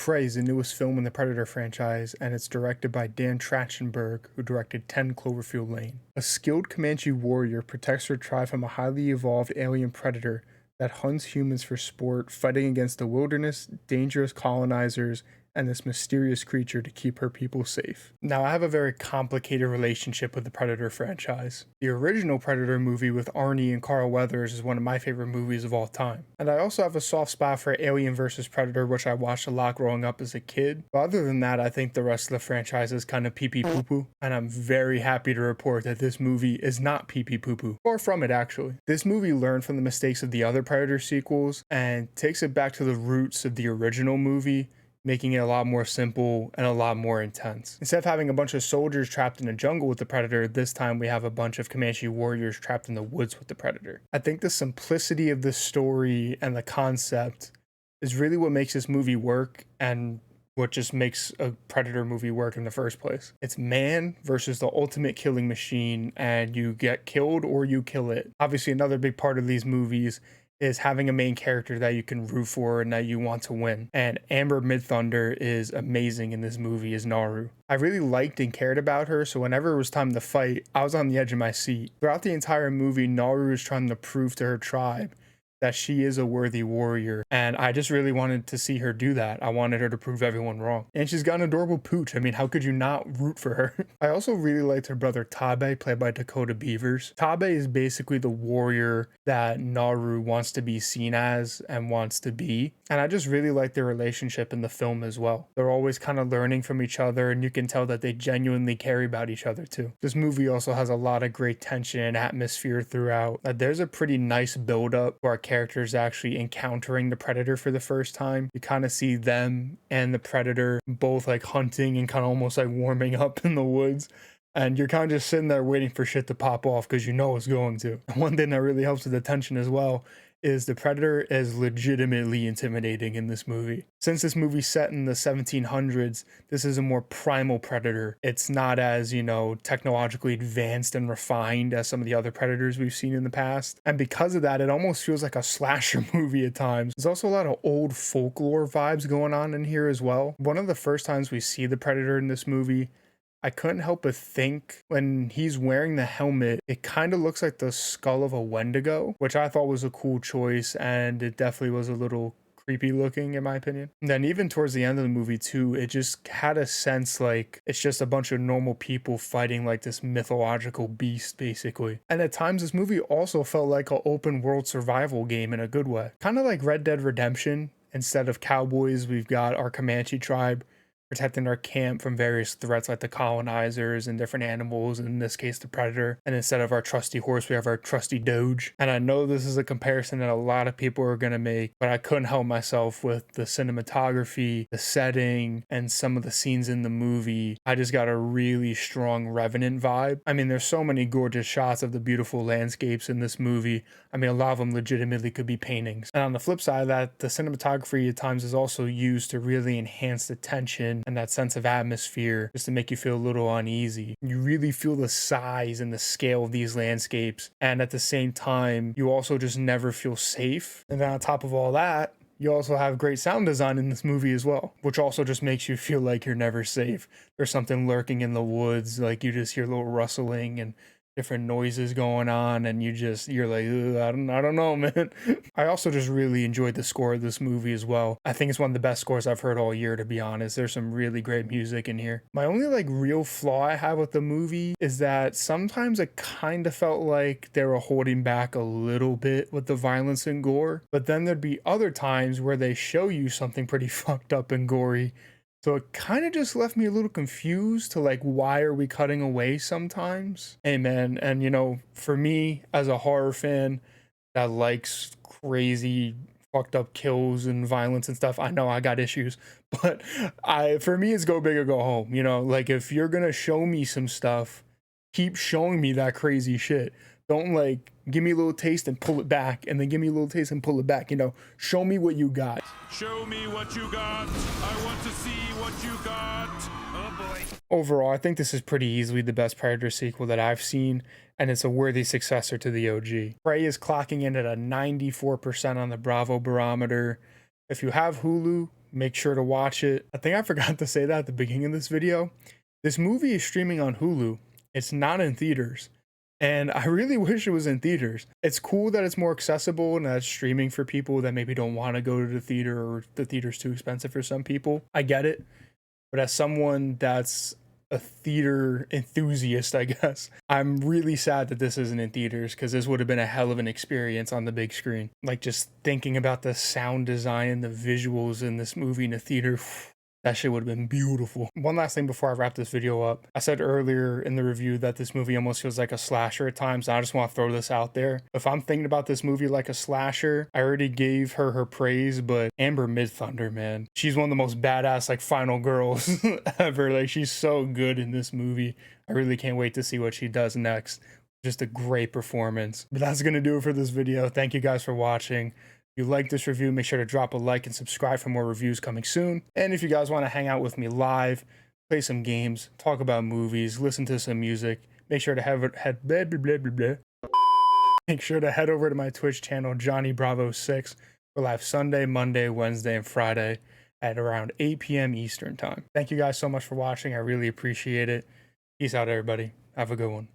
Prey is the newest film in the Predator franchise, and it's directed by Dan Trachtenberg, who directed 10 Cloverfield Lane. A skilled Comanche warrior protects her tribe from a highly evolved alien predator that hunts humans for sport, fighting against the wilderness, dangerous colonizers, and this mysterious creature to keep her people safe. Now, I have a very complicated relationship with the Predator franchise. The original Predator movie with Arnie and Carl Weathers is one of my favorite movies of all time. And I also have a soft spot for Alien vs. Predator, which I watched a lot growing up as a kid. But other than that, I think the rest of the franchise is kind of pee-pee poo-poo. And I'm very happy to report that this movie is not pee-pee poo-poo. Far from it, actually. This movie learned from the mistakes of the other Predator sequels and takes it back to the roots of the original movie, making it a lot more simple and a lot more intense. Instead of having a bunch of soldiers trapped in a jungle with the Predator, this time we have a bunch of Comanche warriors trapped in the woods with the Predator. I think the simplicity of the story and the concept is really what makes this movie work and what just makes a Predator movie work in the first place. It's man versus the ultimate killing machine, and you get killed or you kill it. Obviously, another big part of these movies is having a main character that you can root for and that you want to win. And Amber Midthunder is amazing in this movie as Naru. I really liked and cared about her, so whenever it was time to fight, I was on the edge of my seat. Throughout the entire movie, Naru is trying to prove to her tribe that she is a worthy warrior, and I just really wanted to see her do that. I wanted her to prove everyone wrong. And she's got an adorable pooch. I mean, how could you not root for her? I also really liked her brother Tabe, played by Dakota Beavers. Tabe is basically the warrior that Naru wants to be seen as and wants to be, and I just really like their relationship in the film as well. They're always kind of learning from each other, and you can tell that they genuinely care about each other too. This movie also has a lot of great tension and atmosphere throughout. There's a pretty nice build-up for our characters actually encountering the Predator for the first time. You kind of see them and the Predator both like hunting and kind of almost like warming up in the woods. And you're kind of just sitting there waiting for shit to pop off because you know it's going to. One thing that really helps with the tension as well is the Predator is legitimately intimidating in this movie. Since this movie's set in the 1700s, this is a more primal Predator. It's not as, technologically advanced and refined as some of the other Predators we've seen in the past. And because of that, it almost feels like a slasher movie at times. There's also a lot of old folklore vibes going on in here as well. One of the first times we see the Predator in this movie, I couldn't help but think when he's wearing the helmet, it kind of looks like the skull of a Wendigo, which I thought was a cool choice, and it definitely was a little creepy looking in my opinion. And then even towards the end of the movie too, it just had a sense like it's just a bunch of normal people fighting like this mythological beast basically. And at times this movie also felt like an open world survival game in a good way. Kind of like Red Dead Redemption. Instead of cowboys, we've got our Comanche tribe protecting our camp from various threats like the colonizers and different animals, in this case the Predator. And instead of our trusty horse, we have our trusty Doge. And I know this is a comparison that a lot of people are going to make, but I couldn't help myself with the cinematography, the setting, and some of the scenes in the movie. I just got a really strong Revenant vibe. I mean, there's so many gorgeous shots of the beautiful landscapes in this movie. I mean, a lot of them legitimately could be paintings. And on the flip side of that, the cinematography at times is also used to really enhance the tension and that sense of atmosphere, just to make you feel a little uneasy. You really feel the size and the scale of these landscapes, and at the same time you also just never feel safe. And then on top of all that, you also have great sound design in this movie as well, which also just makes you feel like you're never safe. There's something lurking in the woods, like you just hear a little rustling and different noises going on, and you're like, I don't know, man. I also just really enjoyed the score of this movie as well. I think it's one of the best scores I've heard all year, to be honest. There's some really great music in here. My only real flaw I have with the movie is that sometimes it kind of felt like they were holding back a little bit with the violence and gore, but then there'd be other times where they show you something pretty fucked up and gory. So it kind of just left me a little confused to why are we cutting away sometimes? Hey man, and for me as a horror fan that likes crazy fucked up kills and violence and stuff, I know I got issues, but for me it's go big or go home. If you're gonna show me some stuff, keep showing me that crazy shit. Don't give me a little taste and pull it back, and then give me a little taste and pull it back. Show me what you got. Show me what you got. I want to see what you got. Oh boy. Overall, I think this is pretty easily the best Predator sequel that I've seen, and it's a worthy successor to the OG. Prey is clocking in at a 94% on the Bravo barometer. If you have Hulu, make sure to watch it. I think I forgot to say that at the beginning of this video. This movie is streaming on Hulu. It's not in theaters. And I really wish it was in theaters. It's cool that it's more accessible and that it's streaming for people that maybe don't want to go to the theater, or the theater's too expensive for some people. I get it. But as someone that's a theater enthusiast, I guess, I'm really sad that this isn't in theaters, because this would have been a hell of an experience on the big screen. Like, just thinking about the sound design and the visuals in this movie in the theater, that shit would have been beautiful. One last thing before I wrap this video up. I said earlier in the review that this movie almost feels like a slasher at times. And I just want to throw this out there. If I'm thinking about this movie like a slasher, I already gave her praise, but Amber Midthunder, man. She's one of the most badass, like, final girls ever. Like, she's so good in this movie. I really can't wait to see what she does next. Just a great performance. But that's going to do it for this video. Thank you guys for watching. If you like this review, make sure to drop a like and subscribe for more reviews coming soon. And if you guys want to hang out with me live, play some games, talk about movies, listen to some music, make sure to Make sure to head over to my Twitch channel, Johnny Bravo 6, for live Sunday, Monday, Wednesday, and Friday at around 8 p.m. Eastern time. Thank you guys so much for watching. I really appreciate it. Peace out, everybody. Have a good one.